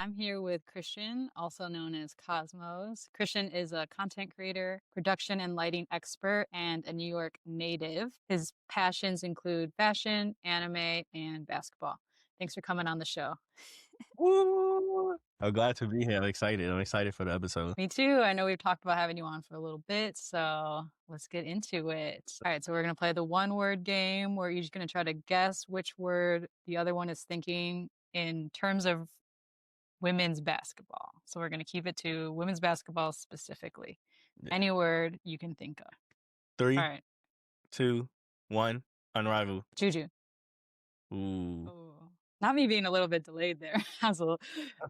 I'm here with Christian, also known as Cosmos. Christian is a content creator, production and lighting expert, and a New York native. His passions include fashion, anime, and basketball. Thanks for coming on the show. Woo! I'm glad to be here. I'm excited. I'm excited for the episode. Me too. I know we've talked about having you on for a little bit, so let's get into it. All right, so we're going to play the one word game where you're just going to try to guess which word the other one is thinking in terms of women's basketball. So we're going to keep it to women's basketball specifically. Yeah. Any word you can think of. All 3, right. 2, 1. Unrivaled. Juju. Ooh. Oh, not me being a little bit delayed there. I That's fine.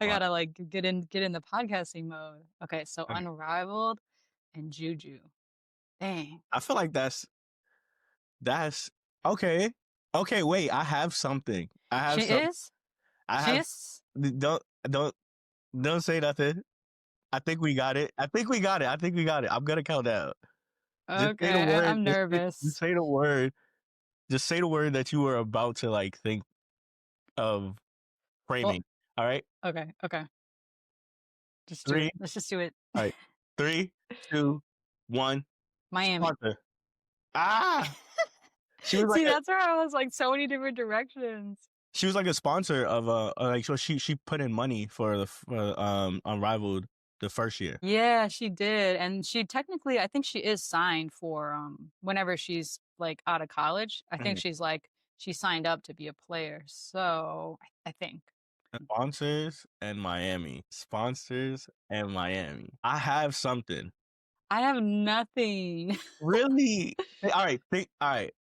gotta like get in the podcasting mode. Okay, so Okay. unrivaled and Juju. Dang. I feel like that's okay. Okay, wait. I have something. I have She some. is? I She have. is? Don't don't say nothing. I think we got it. I think we got it. I think we got it. I'm gonna count down. Just say the Okay, word. I'm Just nervous. say the word. Just say the word that you were about to like think of Well, framing. All right. okay. Just do 3. it. Let's just do it. All right. 3, 2, 1. Miami. Sponsor. Ah. She was like See, that's where I was like so many different directions. she was like a sponsor of like so she put in money for Unrivaled the first year. Yeah, she did. And she technically, I think she is signed for whenever she's like out of college. I think Mhm. she signed up to be a player. So I think. Sponsors and Miami. Sponsors and Miami. I have something. I have nothing. Really? All right, all right.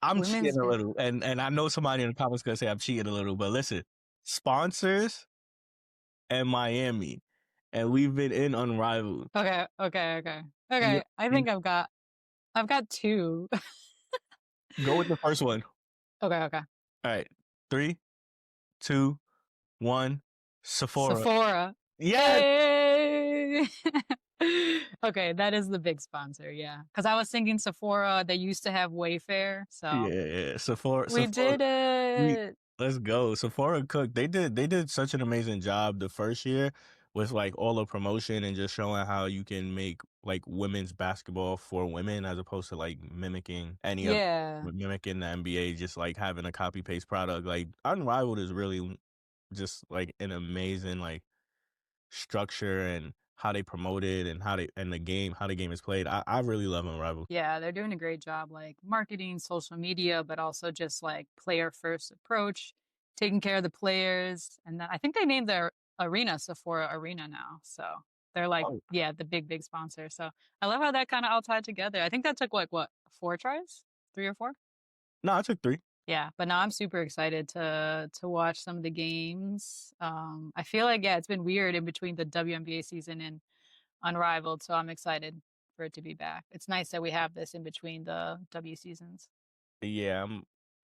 I'm Women's cheating a little, and I know somebody in the comments gonna say I'm cheating a little, but listen, sponsors and Miami, and we've been in Unrivaled. And Okay. I think I've got two. go with the first one. Okay. All right, 3, 2, 1. Sephora. Sephora. Yes. Hey. Okay, that is the big sponsor, yeah. Because I was thinking Sephora, they used to have Wayfair, so Yeah, Sephora. we Sephora. did We it. let's go. Sephora Cook. They did such an amazing job the first year with like all the promotion and just showing how you can make like women's basketball for women as opposed to like mimicking any of Yeah. mimicking the NBA, just like having a copy paste product. Like Unrivaled is really just like an amazing like structure and how they promote it and how the game is played. I really love Unrivaled. Yeah, they're doing a great job like marketing, social media, but also just like player first approach, taking care of the players. And then I think they named their arena Sephora Arena now. So they're like, Oh yeah, the big sponsor. So I love how that kind of all tied together. I think that took like what, 4 tries? 3 or 4? no, I took 3. Yeah, but now I'm super excited to watch some of the games. I feel like yeah, it's been weird in between the WNBA season and Unrivaled, so I'm excited for it to be back. It's nice that we have this in between the W seasons. Yeah,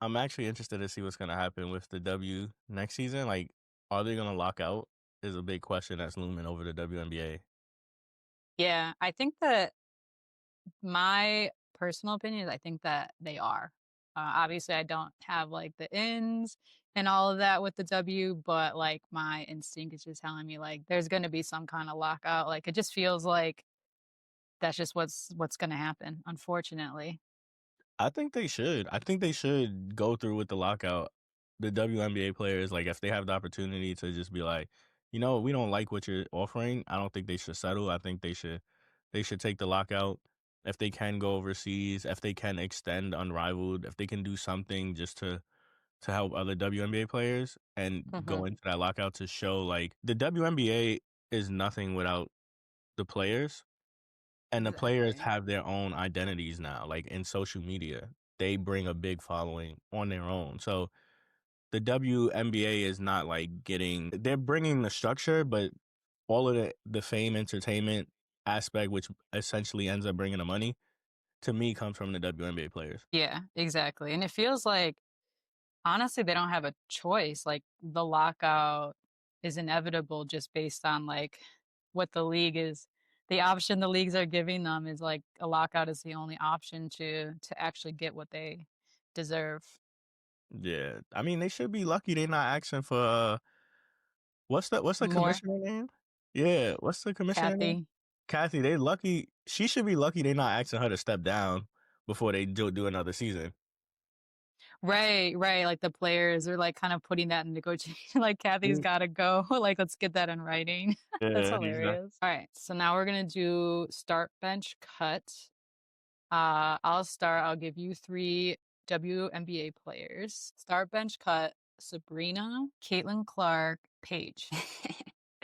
I'm actually interested to see what's gonna happen with the W next season. Like, are they gonna lock out? Is a big question that's looming over the WNBA. Yeah, I think that my personal opinion is I think that they are. Obviously, I don't have like the ins and all of that with the W, but like my instinct is just telling me like there's going to be some kind of lockout. Like it just feels like that's just what's going to happen, unfortunately. I think they should. I think they should go through with the lockout. The WNBA players, like, if they have the opportunity to just be like, we don't like what you're offering. I don't think they should settle. I think they should take the lockout. If they can go overseas, if they can extend Unrivaled, if they can do something just to help other WNBA players and Hmm. go into that lockout to show like the WNBA is nothing without the players, and the players Exactly. have their own identities now, like in social media. They bring a big following on their own. So the WNBA is not like they're bringing the structure, but all of the fame entertainment aspect, which essentially ends up bringing the money, to me comes from the WNBA players. Yeah, exactly. And it feels like honestly, they don't have a choice. Like the lockout is inevitable just based on like what the league is. The option the leagues are giving them is like a lockout is the only option to actually get what they deserve. Yeah. I mean, they should be lucky they're not asking for What's the More commissioner name? Yeah, what's the commissioner name? Kathy. Kathy. They lucky. She should be lucky they not asking her to step down before they do another season. Right, right. Like the players are like kind of putting that in negotiation. Like Kathy's Mm, got to go. Like let's get that in writing. That's yeah, exactly. hilarious. All right, so now we're gonna do start bench cut. I'll start. I'll give you three WNBA players. Start bench cut: Sabrina, Caitlin Clark, Paige.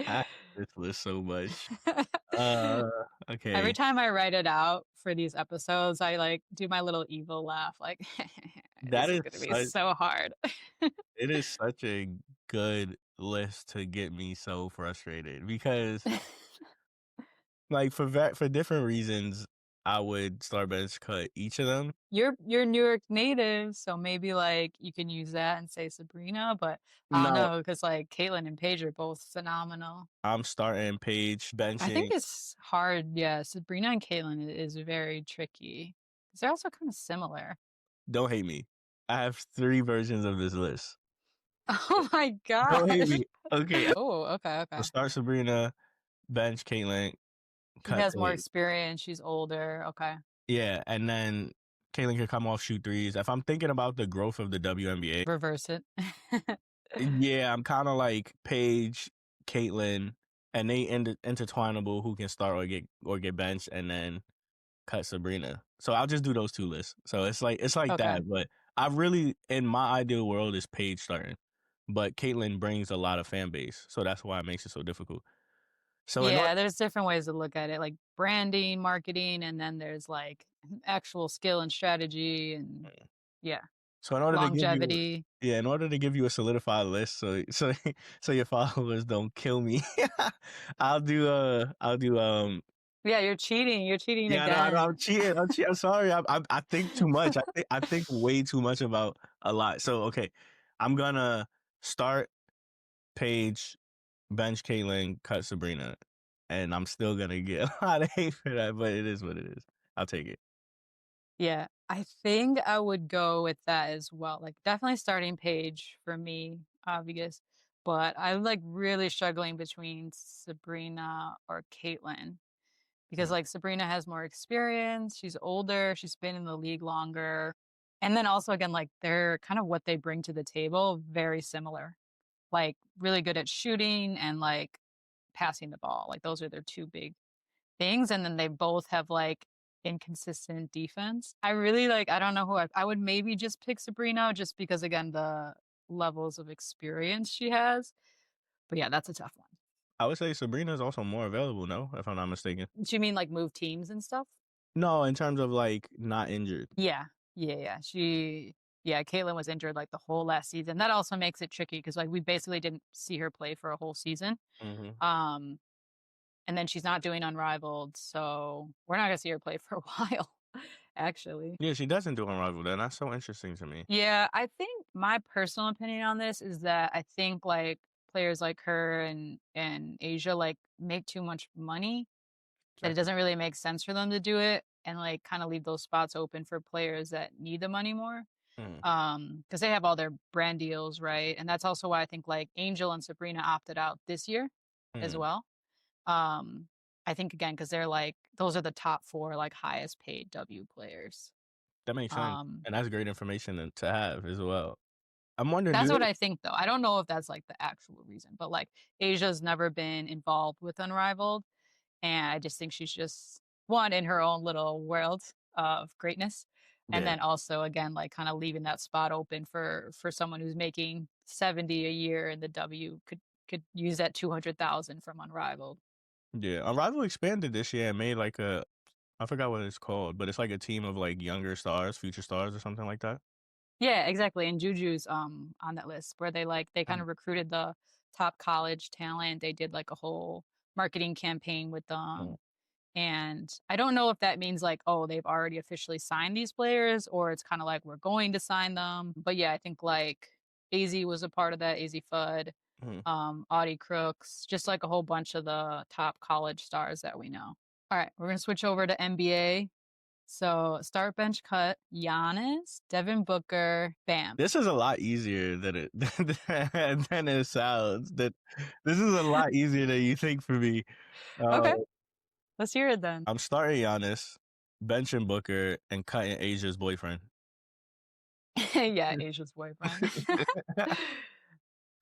I hate this list so much. Uh, Every okay. time I write it out for these episodes, I like do my little evil laugh, like That this is is gonna be such so hard. it is such a good list to get me so frustrated because like for different reasons, I would start bench cut each of them. You're New York native, so maybe like you can use that and say Sabrina, but I don't No, know because like Caitlin and Paige are both phenomenal. I'm starting Paige I think benching. it's hard. Yeah, Sabrina and Caitlin is very tricky because they're also kind of similar. Don't hate me. I have 3 versions of this list. Oh my Don't hate gosh. me. Okay, Oh, okay, so okay. start Sabrina, bench Caitlin, She cut has more Paige. experience. She's older. Okay. Yeah, and then Caitlin can come off, shoot threes. If I'm thinking about the growth of the WNBA, Reverse it. yeah, I'm kind of like Paige, Caitlin, and they intertwinable who can start or get benched, and then cut Sabrina. So I'll just do those 2 lists. So it's like Okay. that. But I really, in my ideal world, is Paige starting, but Caitlin brings a lot of fan base, so that's why it makes it so difficult. So in order, Yeah, there's different ways to look at it, like branding, marketing, and then there's like actual skill and strategy and yeah, so in order to give you, longevity. yeah, in order to give you a solidified list, so your followers don't kill me, I'll do. Yeah, you're cheating. You're cheating Yeah, no, I know I'm again. cheating. I'm cheating. I'm sorry. I think too much. I think way too much about a lot. So okay, I'm gonna start Paige, bench Caitlin, cut Sabrina, and I'm still gonna get a lot of hate for that, but it is what it is. I'll take it. Yeah, I think I would go with that as well. Like definitely starting page for me, obvious. But I'm like really struggling between Sabrina or Caitlin because Mm, like Sabrina has more experience, she's older, she's been in the league longer. And then also again, like they're kind of what they bring to the table, very similar. Like really good at shooting and like passing the ball. Like those are their two big things. And then they both have like inconsistent defense. I really like, I don't know who I would maybe just pick Sabrina just because again, the levels of experience she has. But yeah, that's a tough one. I would say Sabrina is also more available, no, if I'm not mistaken. Do you mean like move teams and stuff? No, in terms of like not injured. Yeah. Yeah, yeah. Yeah, Caitlin was injured like the whole last season. That also makes it tricky because like we basically didn't see her play for a whole season. Hmm. Um, and then she's not doing Unrivaled, so we're not gonna see her play for a while, actually. Yeah, she doesn't do Unrivaled, and that's so interesting to me. Yeah, I think my personal opinion on this is that I think like players like her and Asia like make too much money that it Okay. doesn't really make sense for them to do it and like kind of leave those spots open for players that need the money more. Mm, Because they have all their brand deals, right? And that's also why I think like Angel and Sabrina opted out this year as mm. well. Um, I think again because they're like those are the top four like highest paid W players. That makes sense, Um, and that's great information to have as well. I'm wondering, do That's what they? I think, though. I don't know if that's like the actual reason, but like Asia's never been involved with Unrivaled. And I just think she's just one in her own little world of greatness. And Yeah, then also again, like kind of leaving that spot open for someone who's making 70 a year and the W could use that 200,000 from Unrivaled. yeah. Unrivaled expanded this year and made like a, I forgot what it's called, but it's like a team of like younger stars, future stars, or something like that. Yeah, exactly. And Juju's on that list where they kind Mm, of recruited the top college talent. They did like a whole marketing campaign with mm, them. And I don't know if that means like, oh, they've already officially signed these players or it's kind of like we're going to sign them. But yeah, I think like AZ was a part of that, AZ Fudd, mm. Audie Crooks, just like a whole bunch of the top college stars that we know. All right, we're gonna switch over to NBA. So start bench cut, Giannis, Devin Booker, Bam. This is a lot easier than it than it sounds. That this is a lot easier than you think for me. Uh, Okay, let's hear it then. I'm starting Giannis, benching Booker, and cutting Asia's boyfriend. Yeah, Asia's boyfriend.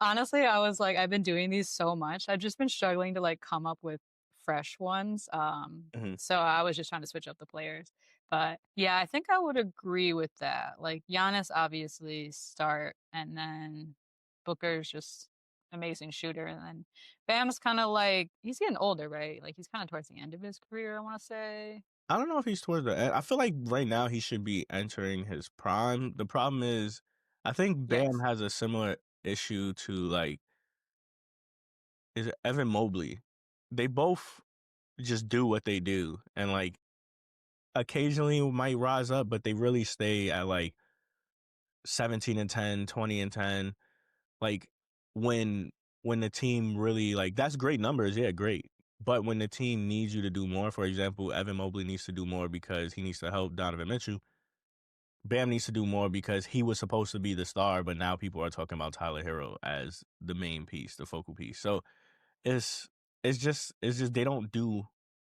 Honestly, I was like, I've been doing these so much. I've just been struggling to like come up with fresh ones. Mhm. So I was just trying to switch up the players. But yeah, I think I would agree with that. Like Giannis obviously start and then Booker's just amazing shooter. And then Bam's kind of like he's getting older, right? Like he's kind of towards the end of his career, I want to say. I don't know if he's towards the end. I feel like right now he should be entering his prime. The problem is, I think Bam Yes, has a similar issue to like is it Evan Mobley. They both just do what they do, and like occasionally might rise up, but they really stay at like 17 and 10, 20 and 10. Like when when the team really like that's great numbers, yeah, great. But when the team needs you to do more, for example, Evan Mobley needs to do more because he needs to help Donovan Mitchell. Bam needs to do more because he was supposed to be the star, but now people are talking about Tyler Hero as the main piece, the focal piece. So it's it's just they don't do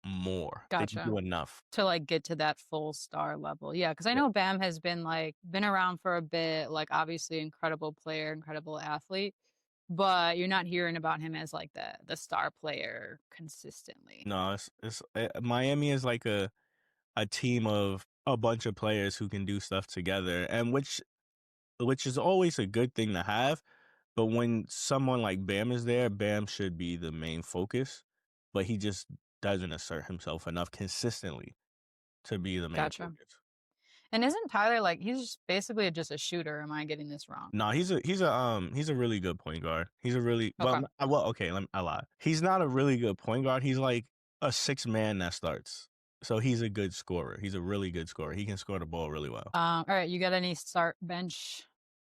more. They don't gotcha. do enough. To like get to that full star level. Yeah, because I Yeah. know Bam has been around for a bit, like obviously incredible player, incredible athlete, but you're not hearing about him as like the star player consistently. No, it's Miami is like a team of a bunch of players who can do stuff together, and which is always a good thing to have. But when someone like Bam is there, Bam should be the main focus, but he just doesn't assert himself enough consistently to be the main Gotcha. focus. And isn't Tyler like he's just basically just a shooter? Am I getting this wrong? No, he's a really good point guard. He's a really Okay. well okay. I lied. He's not a really good point guard. He's like a six man that starts. So he's a good scorer. He's a really good scorer. He can score the ball really well. All right, you got any start bench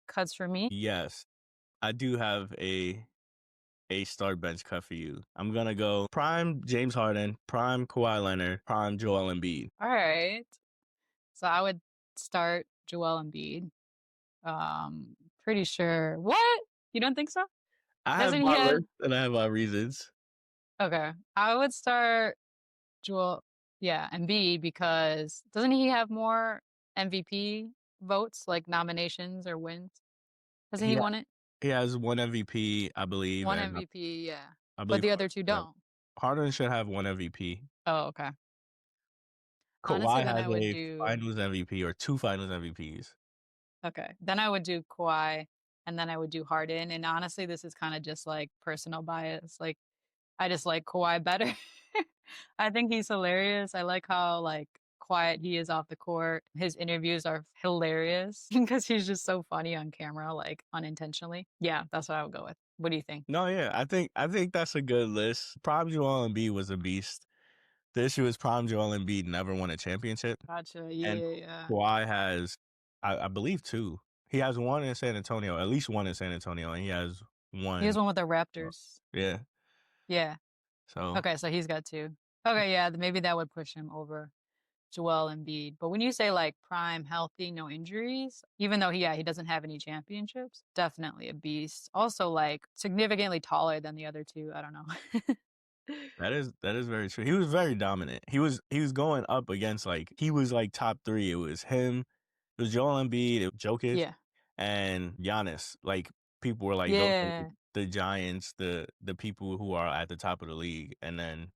cuts for me? Yes, I do have a start bench cut for you. I'm gonna go prime James Harden, prime Kawhi Leonard, prime Joel Embiid. All right. So I would start Joel Embiid. Pretty sure. What? You don't think so? I have Doesn't he my have list and I have my reasons. okay. I would start Joel, yeah, Embiid because doesn't he have more MVP votes, like nominations or wins? Hasn't he He won it? he has one MVP, I believe, One and MVP, yeah. I But believe the other two don't. Harden should have one MVP. Oh, okay. Honestly, Kawhi then has I would a do Finals MVP or two Finals MVPs. okay. Then I would do Kawhi and then I would do Harden. And honestly, this is kind of just like personal bias. Like I just like Kawhi better. I think he's hilarious. I like how like quiet he is off the court. His interviews are hilarious because he's just so funny on camera, like unintentionally. Yeah, that's what I would go with. What do you think? No, yeah, I think that's a good list. Prime Joel Embiid was a beast. The issue is Prime Joel Embiid never won a championship, Gotcha. and Yeah, yeah. Kawhi has, I believe, two. He has one in San Antonio, at least one in San Antonio, and he has He has one. one with the Raptors. Yeah, Yeah. so Okay, so he's got two. Okay, yeah, maybe that would push him over Joel Embiid. But when you say like prime, healthy, no injuries, even though he doesn't have any championships, definitely a beast. Also like significantly taller than the other two. I don't know. that is very true. He was very dominant. He was going up against like he was like top three. It was him, it was Joel Embiid, it was Jokic, Yeah. and Giannis. Like people were like those are Yeah. the giants, the people who are at the top of the league, and then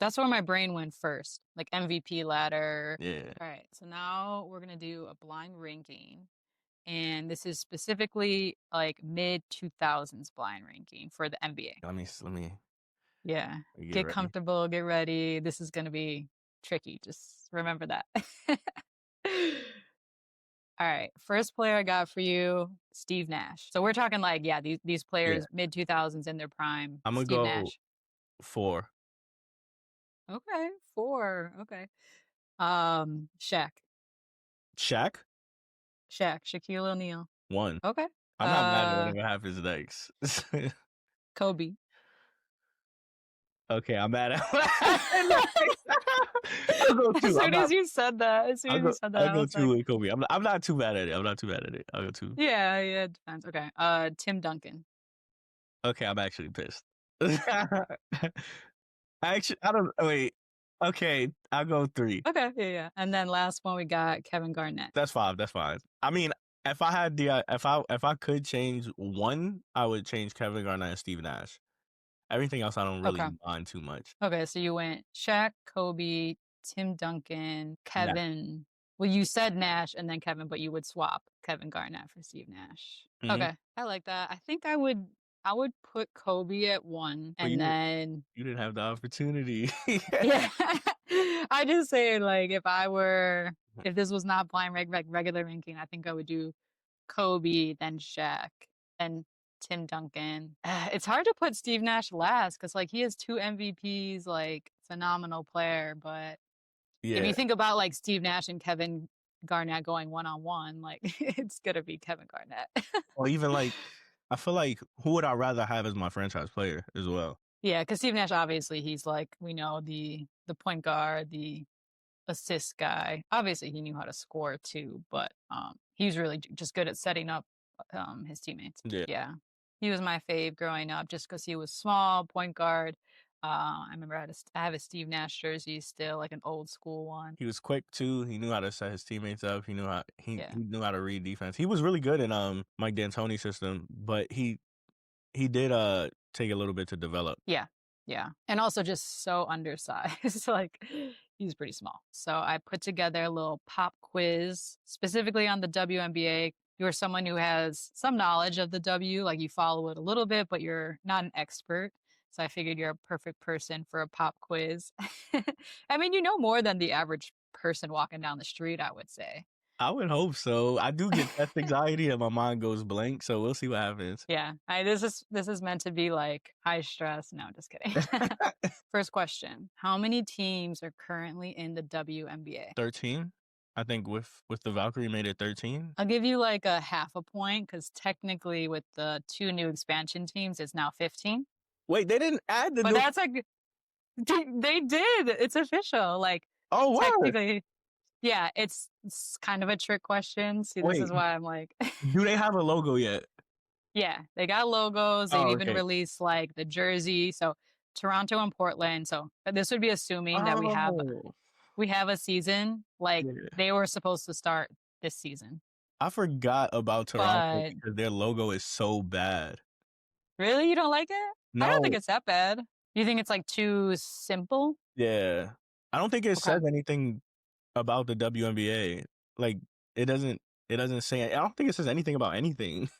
That's where my brain went first. Like MVP ladder. yeah. All right. So now we're gonna do a blind ranking. And this is specifically like mid 2000s blind ranking for the NBA. Let me Yeah. get Get ready. comfortable, get ready. This is going to be tricky. Just remember that. All right. First player I got for you, Steve Nash. So we're talking like, yeah, these Yeah, players mid 2000s in their prime. I'm gonna Steve go Nash. 4. Okay. Four. Okay. Shaq. Shaq Shaquille O'Neal. 1. Okay. I'm not mad at Uh whatever happens next. Kobe. Okay, I'm mad at I'll go As 2. I'm soon not as you said that, as soon I'll as you go said that, I'll I go was like, 2 with Kobe. I'm not too bad at it. I'm not too bad at it. I'll go 2. yeah, yeah, it depends. Okay. Tim Duncan. Okay, I'm actually pissed. Actually, I don't wait. Okay, I'll go 3. Okay, yeah, yeah. And then last one we got Kevin Garnett. That's 5. That's fine. I mean, if I had the if I could change one, I would change Kevin Garnett and Steve Nash. Everything else, I don't Okay. really mind too much. Okay, so you went Shaq, Kobe, Tim Duncan, Nah. Kevin. Well, you said Nash and then Kevin, but you would swap Kevin Garnett for Steve Nash. Mhm. Okay, I like that. I think I would put Kobe at 1 But and then you didn't have the opportunity. yeah. I just say like if this was not blind regular ranking, I think I would do Kobe, then Shaq, then Tim Duncan. It's hard to put Steve Nash last because like he has 2 MVPs, like phenomenal player. But if Yeah. you think about like Steve Nash and Kevin Garnett going 1-on-1, like it's gonna be Kevin Garnett. Or even like, I feel like who would I rather have as my franchise player as well? Yeah, because Steve Nash obviously he's like we know the point guard, the assist guy. Obviously, he knew how to score too, but he was really just good at setting up his teammates. Yeah. Yeah, he was my fave growing up just because he was small, point guard. I remember I have a Steve Nash jersey still, like an old school one. He was quick too. He knew how to set his teammates up. He knew how Yeah, he knew how to read defense. He was really good in Mike D'Antoni's system, but he did take a little bit to develop. yeah, yeah, and also just so undersized. Like he's pretty small. So I put together a little pop quiz specifically on the WNBA. You're someone who has some knowledge of the W, like you follow it a little bit, but you're not an expert. So I figured you're a perfect person for a pop quiz. I mean, you know more than the average person walking down the street, I would say. I would hope so. I do get test anxiety and my mind goes blank, so we'll see what happens. Yeah, this is meant to be like high stress. No, just kidding. First question: how many teams are currently in the WNBA? 13. I think with the Valkyrie made it 13. I'll give you like a half a point because technically, with the 2 new expansion teams, it's now 15. Wait, they didn't add the But new. that's like they did. It's official. Like Oh, word. technically, yeah. It's kind of a trick question. See, this Wait, is why I'm like, do they have a logo yet? yeah. They got logos. They've Oh, even okay. released like the jersey. So Toronto and Portland. So this would be assuming that Oh, we have a season. Like yeah. they were supposed to start this season. I forgot about Toronto But because their logo is so bad. really, you don't like it? I don't think No, it's that bad. You think it's like too simple? yeah. I don't think it Okay. says anything about the WNBA. Like it doesn't say I don't think it says anything about anything.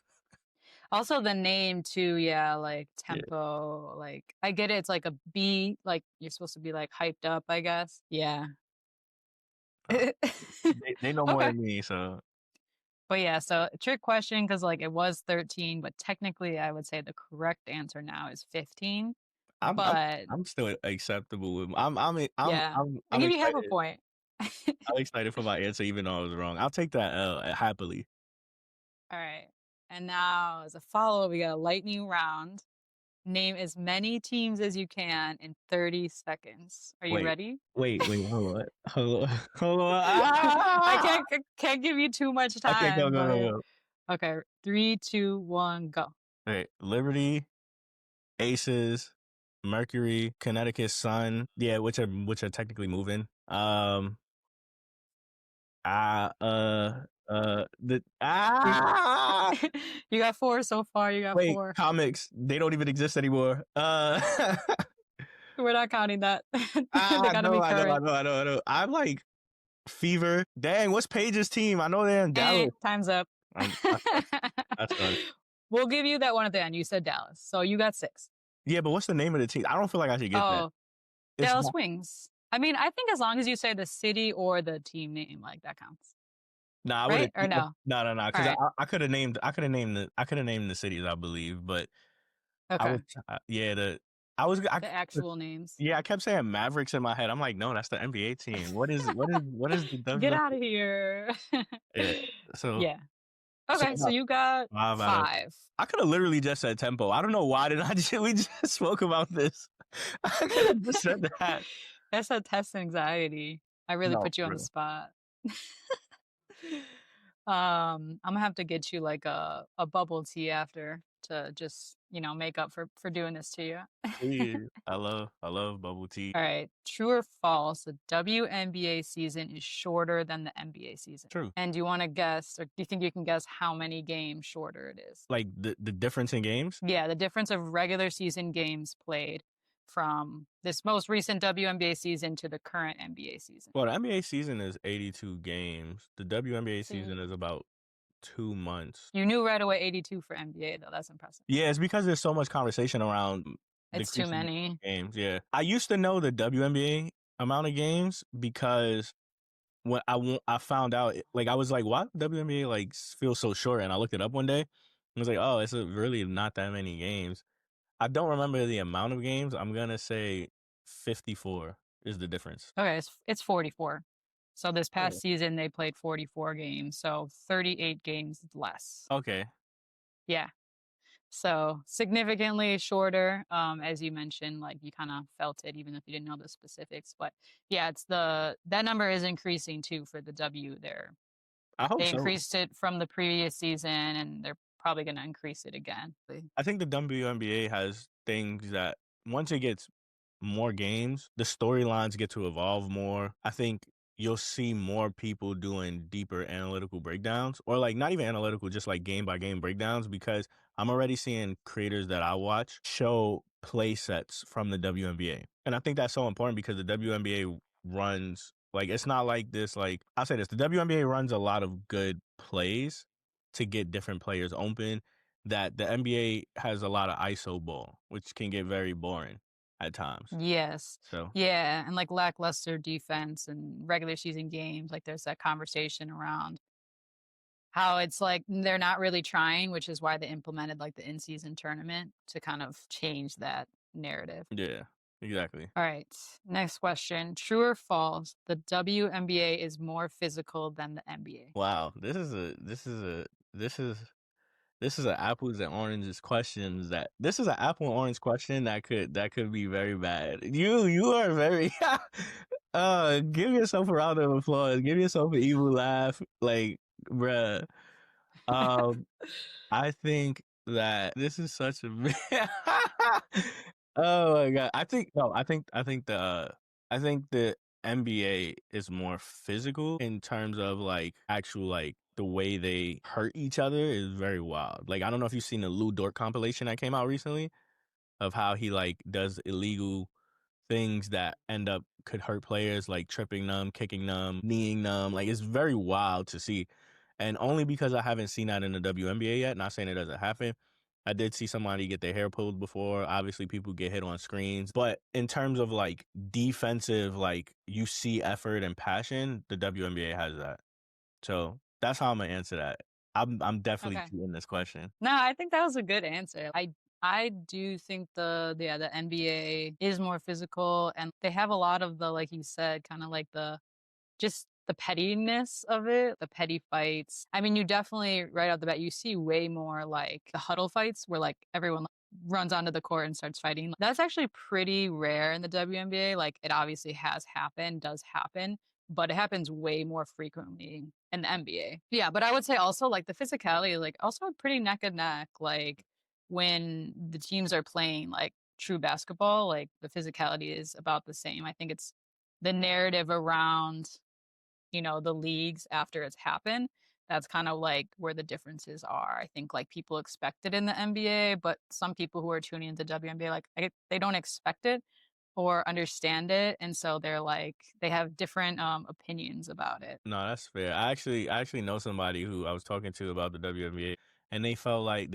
Also the name too, yeah, like Yeah. tempo, like I get it, it's like a beat, like you're supposed to be like hyped up, I guess. Yeah. Uh, they know more Okay. than me, so But yeah, so trick question because like it was 13, but technically I would say the correct answer now is 15. I'm I'm But I'm still acceptable with yeah, I I'm give you half a excited. point. I'm excited for my answer even though I was wrong. I'll take that L happily. All right. And now as a follow-up, we got a lightning round. Name as many teams as you can in 30 seconds. Are you Wait, ready? wait, hold on. Hold on. Hold on. I Ah! can't give you too much Okay, go, time, go, go, but go. okay. 3, 2, 1, go. Okay, Liberty, Aces, Mercury, Connecticut Sun. Yeah, which are technically moving. The You, you got 4 so far. You got wait, 4. comics. They don't even exist anymore. We're not counting that. They gotta No, be I know, I current. know, I know, I know. I'm like Fever. Dang, what's Paige's team? I know they're in Dallas. Time's up. That's done. We'll give you that one at the end. You said Dallas, so you got 6. Yeah, but what's the name of the team? I don't feel like I should get that. Oh, It's Dallas Wings. I mean, I think as long as you say the city or the team name, like that counts, nah, I would right? have Or no? no, All because right. I could have named the cities, I believe, but I Okay. was yeah the I was I The actual names. yeah I kept saying Mavericks in my head. I'm like, no, that's the NBA team. What is the Get WNBA? out of here. Yeah, so Yeah. so Okay, so you got 5 out of 5. I could have literally just said tempo. I don't know why did I just we just spoke about this. I could have just said that. That's a test anxiety. I really No, put you for on the real. spot. I'm gonna have to get you like a bubble tea after to just, make up for doing this to you. Please. I love bubble tea. All right, true or false? The WNBA season is shorter than the NBA season. True. And do you want to guess, or do you think you can guess how many games shorter it is? Like the difference in games? Yeah, the difference of regular season games played from this most recent WNBA season to the current NBA season. Well, the NBA season is 82 games. The WNBA season is See, about 2 months. you knew right away 82 for NBA, though. That's impressive. Yeah, it's because there's so much conversation around It's too decreasing many. games. Yeah. I used to know the WNBA amount of games because when I found out, like, I was like, why WNBA like feel so short? And I looked it up one day. I was like, oh, it's really not that many games. I don't remember the amount of games. I'm gonna say 54 is the difference. Okay, it's 44. So this Okay. past season they played 44 games, so 38 games less. Okay. Yeah. So significantly shorter, as you mentioned, like you kind of felt it even if you didn't know the specifics. But yeah, that number is increasing too for the W there. I hope They so. increased it from the previous season and they're probably gonna increase it again. I think the WNBA has things that once it gets more games, the storylines get to evolve more. I think you'll see more people doing deeper analytical breakdowns or like not even analytical, just like game by game breakdowns because I'm already seeing creators that I watch show play sets from the WNBA. And I think that's so important because the WNBA runs like it's not like this like I'll say this, the WNBA runs a lot of good plays to get different players open that the NBA has a lot of ISO ball, which can get very boring at times. Yes. So Yeah, and like lackluster defense and regular season games, like there's that conversation around how it's like they're not really trying, which is why they implemented like the in-season tournament to kind of change that narrative. yeah, exactly. All right, next question. True or false? The WNBA is more physical than the NBA. Wow, this is a apples and oranges questions that this is an apple and orange question that could be very bad. You are very give yourself a round of applause. Give yourself an evil laugh. Like, bruh. Um I think that this is such a oh my god. I think no, I think the NBA is more physical in terms of like actual like the way they hurt each other is very wild. Like I don't know if you've seen the Lou Dort compilation that came out recently of how he like does illegal things that end up could hurt players, like tripping them, kicking them, kneeing them. Like it's very wild to see. And only because I haven't seen that in the WNBA yet, not saying it doesn't happen. I did see somebody get their hair pulled before. Obviously, people get hit on screens. But in terms of like defensive, like you see effort and passion, the WNBA has that. So that's how I'm gonna answer that. I'm definitely Okay. cheating this question. No, I think that was a good answer. I do think the NBA is more physical and they have a lot of the like you said, kind of like just the pettiness of it, the petty fights. I mean, you definitely right out the bat, you see way more like the huddle fights where like everyone runs onto the court and starts fighting. That's actually pretty rare in the WNBA. Like it obviously has happened, does happen, but it happens way more frequently in the NBA. Yeah, but I would say also like the physicality, like also pretty neck and neck. Like when the teams are playing like true basketball, like the physicality is about the same. I think it's the narrative around the leagues after it's happened. That's kind of like where the differences are. I think like people expect it in the NBA, but some people who are tuning into WNBA, like they don't expect it or understand it. And so they're like, they have different opinions about it. No, that's fair. I actually know somebody who I was talking to about the WNBA, and they feel like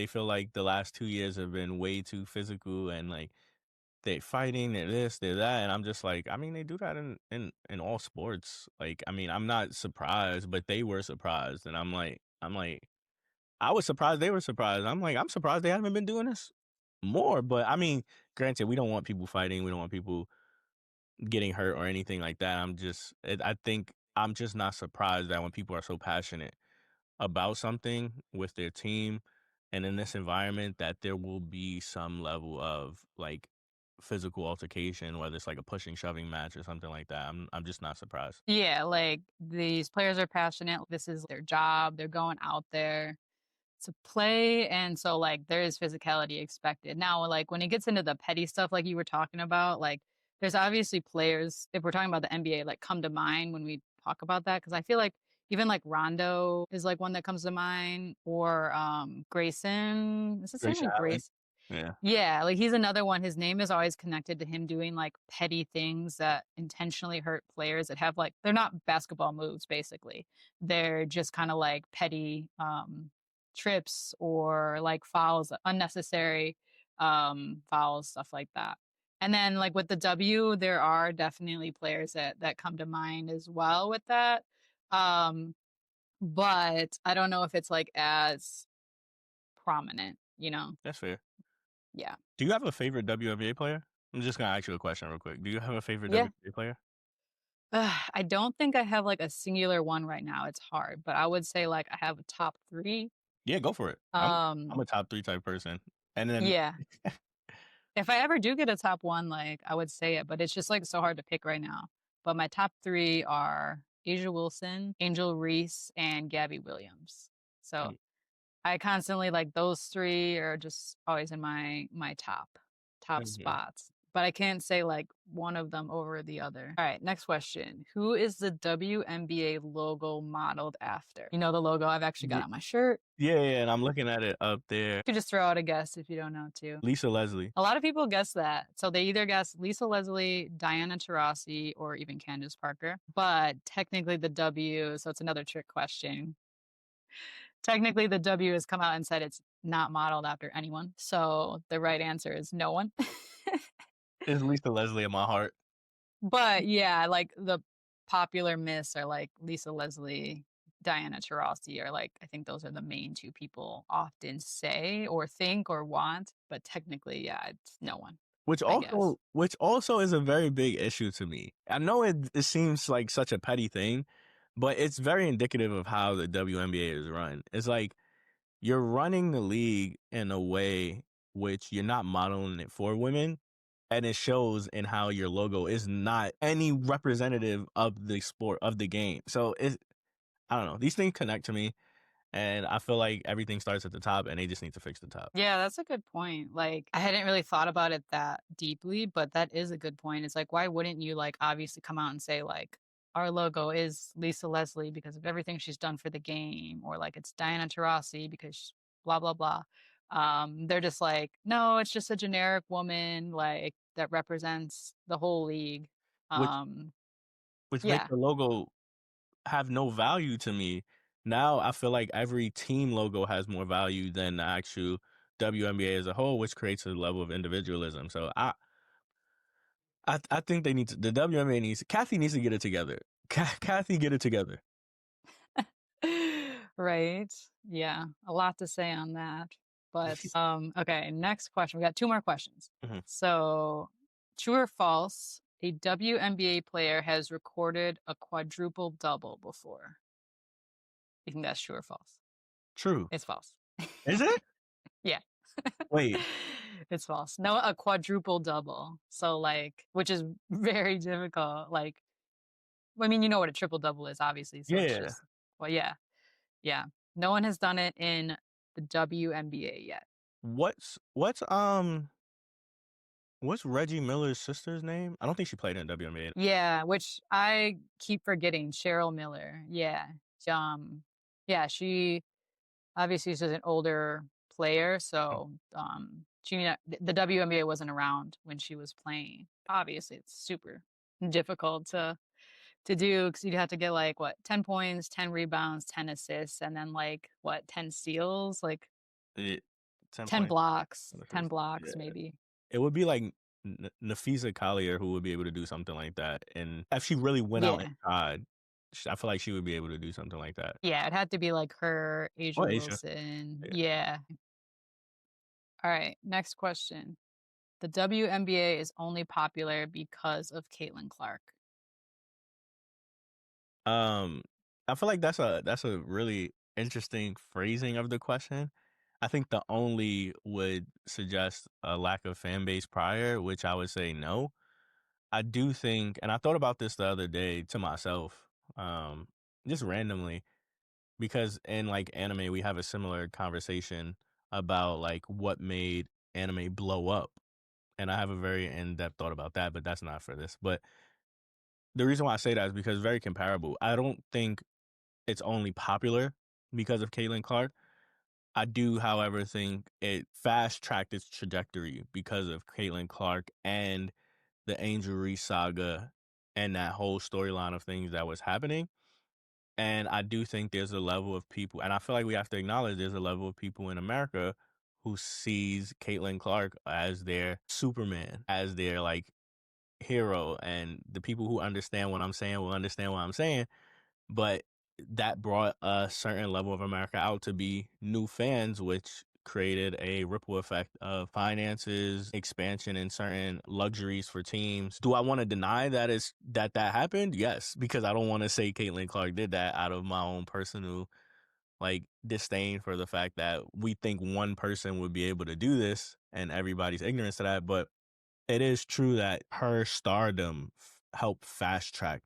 the last 2 years have been way too physical and like they fighting, they're this, they're that, and I'm just like, I mean, they do that in all sports. Like, I mean, I'm not surprised, but they were surprised, and I'm like, I was surprised they were surprised. I'm like, I'm surprised they haven't been doing this more. But I mean, granted, we don't want people fighting, we don't want people getting hurt or anything like that. I think I'm just not surprised that when people are so passionate about something with their team and in this environment that there will be some level of like physical altercation, whether it's like a pushing, shoving match or something like that. I'm just not surprised. Yeah, like these players are passionate. This is their job. They're going out there to play. And so like there is physicality expected. Now, like when it gets into the petty stuff like you were talking about, like there's obviously players, if we're talking about the NBA, like come to mind when we talk about that. Cause I feel like even like Rondo is like one that comes to mind, or Grayson. Is his name Grayson like Allen. Grace? Yeah. Yeah, like he's another one. His name is always connected to him doing like petty things that intentionally hurt players that have like they're not basketball moves basically. They're just kind of like petty trips or like fouls, unnecessary fouls, stuff like that. And then like with the W, there are definitely players that come to mind as well with that. Um but I don't know if it's like as prominent, you know. That's fair. Yeah. Do you have a favorite WNBA player? I'm just gonna ask you a question real quick. Do you have a favorite Yeah. WNBA player? I don't think I have like a singular one right now. It's hard, but I would say like I have a top three. Yeah, go for it. I'm Um, a top three type person. And then yeah. If I ever do get a top one, like I would say it, but it's just like so hard to pick right now. But my top three are Asia Wilson, Angel Reese, and Gabby Williams. So I constantly like those three are just always in my top Mhm. spots. But I can't say like one of them over the other. All right, next question. Who is the WNBA logo modeled after? You know the logo I've actually got Ye- on my shirt. yeah, yeah, and I'm looking at it up there. You could just throw out a guess if you don't know too. Lisa Leslie. A lot of people guess that. So they either guess Lisa Leslie, Diana Taurasi, or even Candace Parker. But technically the W, so it's another trick question. Technically, the W has come out and said it's not modeled after anyone. So the right answer is no one. It's Lisa Leslie in my heart. But yeah, like the popular myths are like Lisa Leslie, Diana Taurasi are like, I think those are the main two people often say or think or want. But technically, yeah, it's no one, I guess. Which also is a very big issue to me. I know it seems like such a petty thing, but it's very indicative of how the WNBA is run. It's like you're running the league in a way which you're not modeling it for women, and it shows in how your logo is not any representative of the sport of the game. So it's I don't know. These things connect to me, and I feel like everything starts at the top, and they just need to fix the top. Yeah, that's a good point. Like, I hadn't really thought about it that deeply, but that is a good point. It's like, why wouldn't you like obviously come out and say like our logo is Lisa Leslie because of everything she's done for the game, or like it's Diana Taurasi because blah blah blah. They're just like, no, it's just a generic woman like that represents the whole league. Which Um, which makes yeah, the logo have no value to me. Now I feel like every team logo has more value than the actual WNBA as a whole, which creates a level of individualism. So I think they need to the WNBA needs Kathy needs to get it together. Kathy get it together. right. Yeah, a lot to say on that. But okay, next question. We got two more questions. Mhm. So, true or false, a WNBA player has recorded a quadruple double before. You think that's true or false? True. It's false. Is it? Yeah. Wait. It's false. No, a quadruple double. So like, which is very difficult. Like, I mean, you know what a triple double is, obviously. So it's Yeah. just, well, yeah. Yeah. No one has done it in the WNBA yet. What's Reggie Miller's sister's name? I don't think she played in WNBA. Yeah, which I keep forgetting. Cheryl Miller. Yeah. Yeah, she obviously she's an older player, so the WNBA wasn't around when she was playing. Obviously, it's super difficult to do because you'd have to get like what 10 points, 10 rebounds, 10 assists, and then like what 10 steals, like It, 10 10 points blocks, in the 10 first. blocks Yeah. maybe. It would be like Nafisa Collier who would be able to do something like that. And if she really went out and Yeah. tried, I feel like she would be able to do something like that. Yeah, it had to be like her, Asia Or Asia. Wilson. Yeah. Yeah. All right, next question. The WNBA is only popular because of Caitlin Clark. Um, I feel like that's a really interesting phrasing of the question. I think the only would suggest a lack of fan base prior, which I would say no. I do think, and I thought about this the other day to myself, um, just randomly, because in like anime, we have a similar conversation about like what made anime blow up. And I have a very in depth thought about that, but that's not for this. But the reason why I say that is because it's very comparable. I don't think it's only popular because of Caitlin Clark. I do, however, think it fast tracked its trajectory because of Caitlin Clark and the Angel Reese saga and that whole storyline of things that was happening. And I do think there's a level of people, and I feel like we have to acknowledge there's a level of people in America who sees Caitlin Clark as their Superman, as their like hero. And the people who understand what I'm saying will understand what I'm saying. But that brought a certain level of America out to be new fans, which created a ripple effect of finances, expansion, and certain luxuries for teams. Do I want to deny that happened? Yes, because I don't want to say Caitlin Clark did that out of my own personal like disdain for the fact that we think one person would be able to do this and everybody's ignorance to that. But it is true that her stardom helped fast track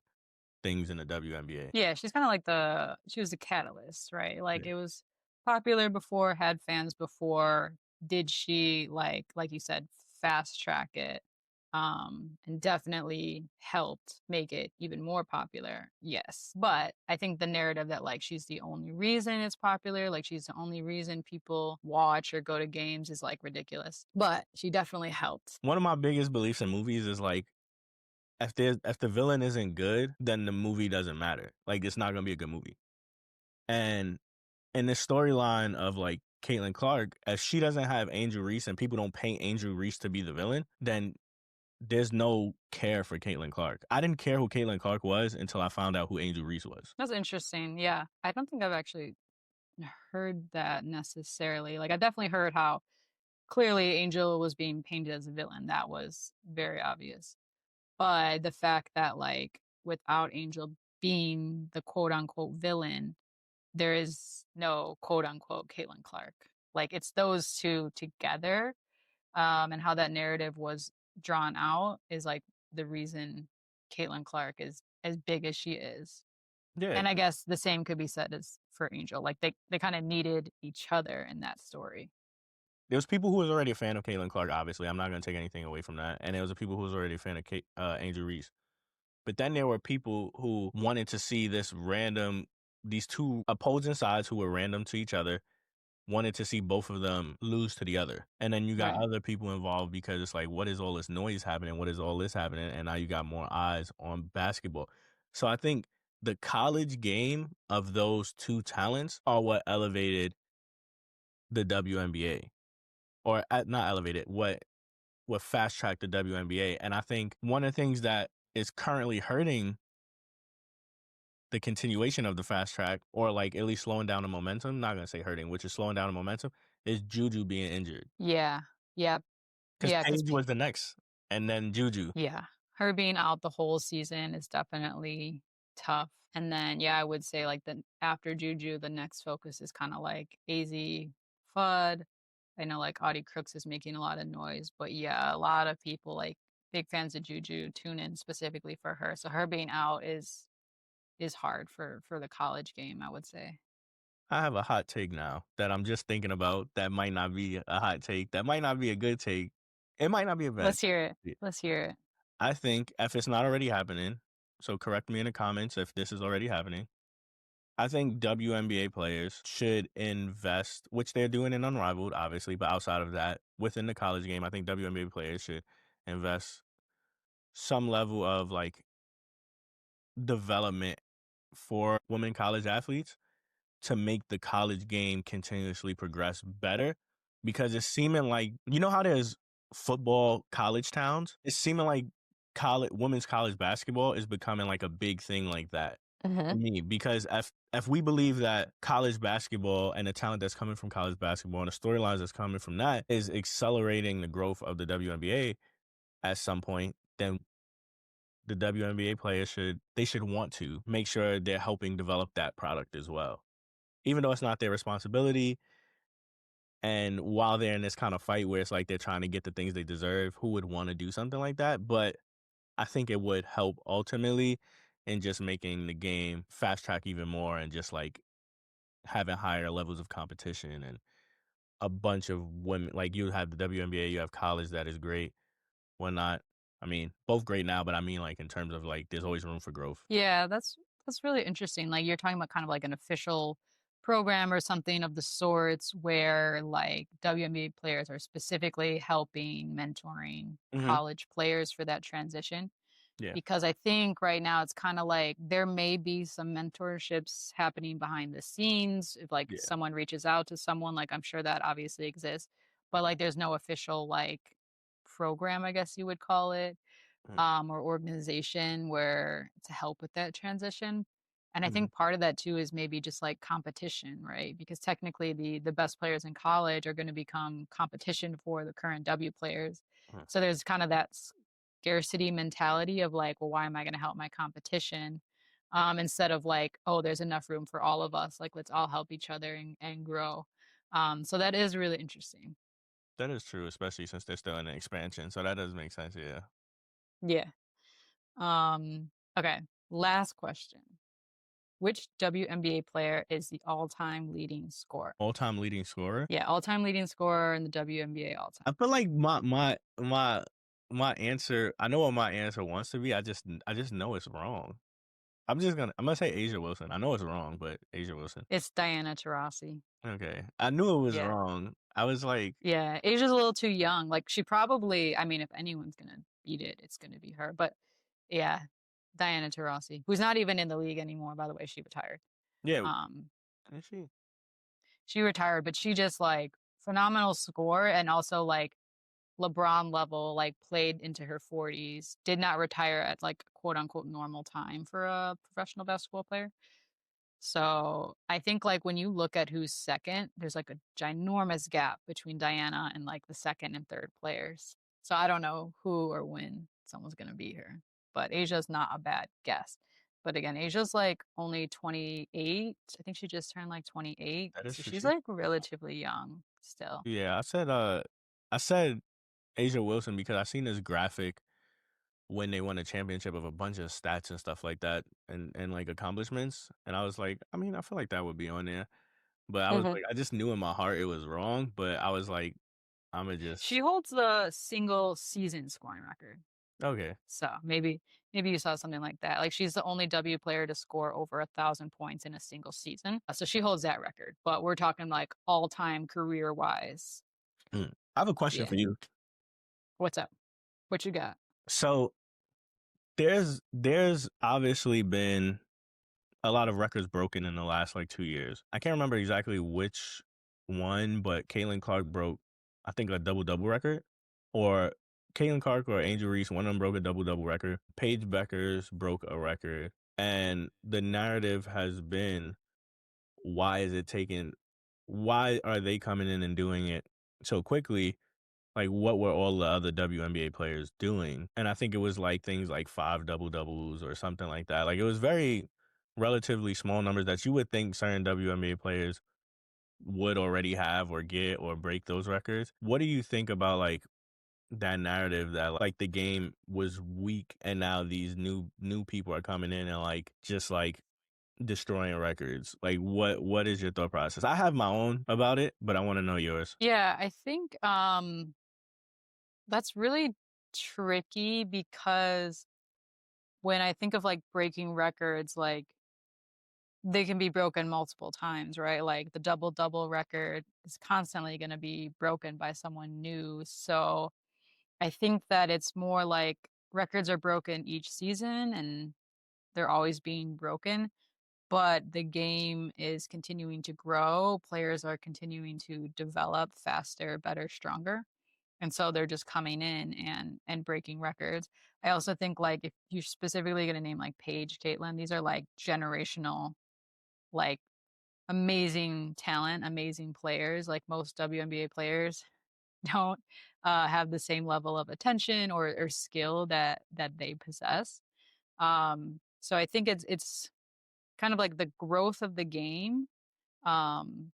things in the WNBA. Yeah, she's kinda like she was the catalyst, right? Like, Yeah. it was popular before, had fans before. Did she, like you said, fast track it, and definitely helped make it even more popular? Yes, but I think the narrative that, like, she's the only reason it's popular, like, she's the only reason people watch or go to games is, like, ridiculous, but she definitely helped. One of my biggest beliefs in movies is like if the villain isn't good, then the movie doesn't matter. Like it's not gonna be a good movie. And in this storyline of like Caitlin Clark, if she doesn't have Angel Reese and people don't paint Angel Reese to be the villain, then there's no care for Caitlin Clark. I didn't care who Caitlin Clark was until I found out who Angel Reese was. That's interesting, yeah. I don't think I've actually heard that necessarily. Like, I definitely heard how clearly Angel was being painted as a villain. That was very obvious. But the fact that, like, without Angel being the quote unquote villain, there is no quote unquote Caitlin Clark. Like, it's those two together, and how that narrative was drawn out is like the reason Caitlin Clark is as big as she is. Yeah. And I guess the same could be said as for Angel. Like they kind of needed each other in that story. There was people who was already a fan of Caitlin Clark, obviously. I'm not gonna take anything away from that. And there was people who was already a fan of Angel Reese. But then there were people who wanted to see these two opposing sides who were random to each other, wanted to see both of them lose to the other. And then you got Right. other people involved because it's like, what is all this noise happening? What is all this happening? And now you got more eyes on basketball. So I think the college game of those two talents are what elevated the WNBA, or not elevated, what fast tracked the WNBA. And I think one of the things that is currently hurting the continuation of the fast track, or like at least slowing down the momentum, not gonna say hurting, which is slowing down the momentum, is Juju being injured. Yeah. Yep. Because Yeah. Because Paige was the next, and then Juju. yeah, her being out the whole season is definitely tough. And then yeah, I would say like the after Juju, the next focus is kind of like AZ Fudd. I know like Audie Crooks is making a lot of noise, but yeah, a lot of people like big fans of Juju tune in specifically for her. So her being out is hard for the college game, I would say. I have a hot take now that I'm just thinking about that might not be a hot take. That might not be a good take. It might not be a bad Let's hear it. take. Let's hear it. I think if it's not already happening, so correct me in the comments if this is already happening. I think WNBA players should invest, which they're doing in Unrivaled, obviously, but outside of that, within the college game, I think WNBA players should invest some level of like development for women college athletes to make the college game continuously progress better, because it's seeming like, you know how there's football college towns? It's seeming like women's college basketball is becoming like a big thing like that to Mhm. me, because if we believe that college basketball and the talent that's coming from college basketball and the storylines that's coming from that is accelerating the growth of the WNBA at some point, then the WNBA players should want to make sure they're helping develop that product as well. Even though it's not their responsibility, And while they're in this kind of fight where it's like they're trying to get the things they deserve, who would want to do something like that? But I think it would help ultimately in just making the game fast track even more and just like having higher levels of competition and a bunch of women. Like you have the WNBA, you have college that is great, whatnot. I mean, both great now, but I mean, like in terms of like, there's always room for growth. Yeah, that's really interesting. Like you're talking about kind of like an official program or something of the sorts where like WNBA players are specifically helping mentoring Hmm. college players for that transition. Yeah, Because I think right now it's kind of like there may be some mentorships happening behind the scenes. If like yeah. someone reaches out to someone, like I'm sure that obviously exists, but like there's no official like program, I guess you would call it, or organization where to help with that transition. And I Mm-hmm. think part of that too is maybe just like competition, right? Because technically the best players in college are going to become competition for the current W players. So there's kind of that scarcity mentality of like, well, why am I going to help my competition? Instead of like, oh, there's enough room for all of us. Like, let's all help each other and grow. So that is really interesting. That is true, especially since they're still in an expansion. So that does make sense. Yeah. Yeah. Okay. Last question. Which WNBA player is the all-time leading scorer? All time leading scorer. Yeah, all-time leading scorer in the WNBA all-time. I feel like my answer. I know what my answer wants to be. I just know it's wrong. I'm gonna say Asia Wilson. I know it's wrong, but Asia Wilson. It's Diana Taurasi. Okay, I knew it was Yeah. wrong. I was like, Yeah, Asia's a little too young. Like she probably, I mean, if anyone's gonna beat it, it's gonna be her. But yeah, Diana Taurasi, who's not even in the league anymore, by the way, she retired. yeah, Um, is she? she retired, but she just like phenomenal score and also like LeBron level, like played into her 40s, did not retire at like quote unquote normal time for a professional basketball player. So I think like when you look at who's second, there's like a ginormous gap between Diana and like the second and third players. So I don't know who or when someone's gonna beat her. But Asia's not a bad guess. But again, Asia's like only 28. I think she just turned like 28. That is So true. she's She's like relatively young still. yeah. I said Asia Wilson because I seen this graphic when they won a championship of a bunch of stats and stuff like that and like accomplishments, and I was like, I mean, I feel like that would be on there, but I was Mhm. like, I just knew in my heart it was wrong, but I was like, I'ma She just holds the single season scoring record. okay. So maybe you saw something like that. Like she's the only W player to score over 1,000 points in a single season. So she holds that record. But we're talking like all time career wise. I have a question Yeah. for you. What's up? What you got? So there's obviously been a lot of records broken in the last like 2 years. I can't remember exactly which one, but Caitlin Clark broke, I think, a double double record, or Caitlin Clark or Angel Reese. One of them broke a double double record. Paige Beckers broke a record, and the narrative has been, why is it taking? Why are they coming in and doing it so quickly? Like, what were all the other WNBA players doing? And I think it was like things like five double doubles or something like that. Like, it was very relatively small numbers that you would think certain WNBA players would already have or get or break those records. What do you think about like that narrative that like the game was weak and now these new people are coming in and like just like destroying records? Like, what is your thought process? I have my own about it, but I want to know yours. Yeah, I think that's really tricky because when I think of like breaking records, like they can be broken multiple times, right? Like the double double record is constantly going to be broken by someone new. So I think that it's more like records are broken each season and they're always being broken, but the game is continuing to grow. Players are continuing to develop faster, better, stronger. And so they're just coming in and breaking records. I also think like if you're specifically going to name like Paige, Caitlin, these are like generational, like amazing talent, amazing players. Like most WNBA players don't have the same level of attention or skill that they possess. So I think it's kind of like the growth of the game. Um,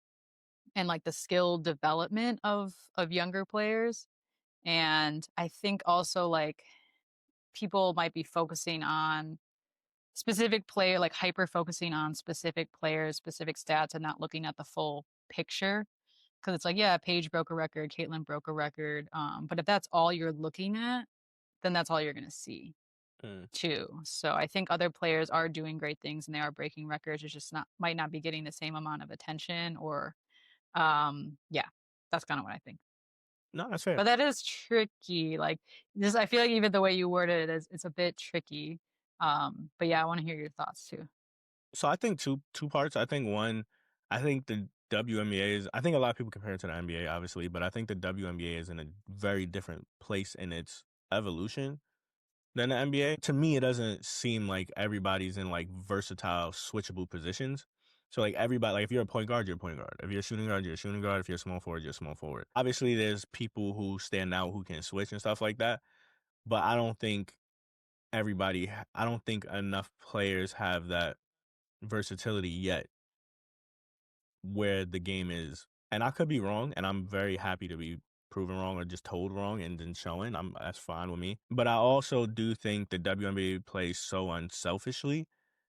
and like the skill development of younger players. And I think also like people might be focusing on specific player, like hyper focusing on specific players, specific stats, and not looking at the full picture. Because it's like, yeah, Paige broke a record, Caitlin broke a record. But if that's all you're looking at, then that's all you're going to see Mm. too. So I think other players are doing great things and they are breaking records. It's just not might not be getting the same amount of attention or yeah, that's kind of what I think. No, that's fair. But that is tricky. Like this, I feel like even the way you worded it is it's a bit tricky. But yeah, I want to hear your thoughts too. So I think two parts. I think one, I think the WNBA is. I think a lot of people compare it to the NBA, obviously, but I think the WNBA is in a very different place in its evolution than the NBA. To me, it doesn't seem like everybody's in like versatile, switchable positions. So like everybody, like if you're a point guard, you're a point guard. If you're a shooting guard, you're a shooting guard. If you're a small forward, you're a small forward. Obviously, there's people who stand out who can switch and stuff like that. But I don't think I don't think enough players have that versatility yet where the game is. And I could be wrong, and I'm very happy to be proven wrong or just told wrong and then showing. That's fine with me. But I also do think the WNBA plays so unselfishly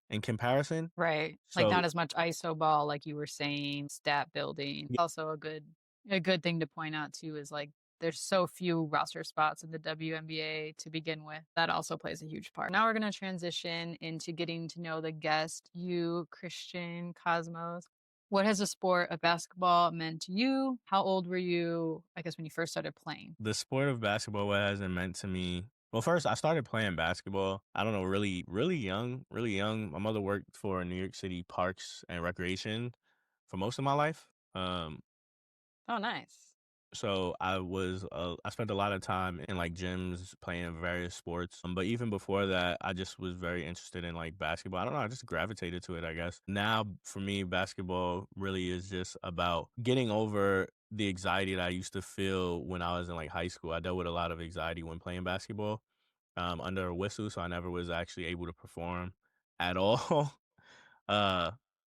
in comparison. Right. Like So not as much ISO ball like you were saying, stat building. yeah, Also a good thing to point out too is like there's so few roster spots in the WNBA to begin with. That also plays a huge part. Now we're going to transition into getting to know the guest, you, Christian Cosmos. What has the sport of basketball meant to you? How old were you, I guess, when you first started playing? the sport of basketball, what has it meant to me? Well, first, I started playing basketball. I don't know, really, really young, really young. My mother worked for New York City Parks and Recreation for most of my life. Oh, nice. So I spent a lot of time in like gyms playing various sports. But even before that, I just was very interested in like basketball. I don't know, I just gravitated to it, I guess. Now for me, basketball really is just about getting over the anxiety that I used to feel when I was in like high school. I dealt with a lot of anxiety when playing basketball, under a whistle, so I never was actually able to perform at all. Uh,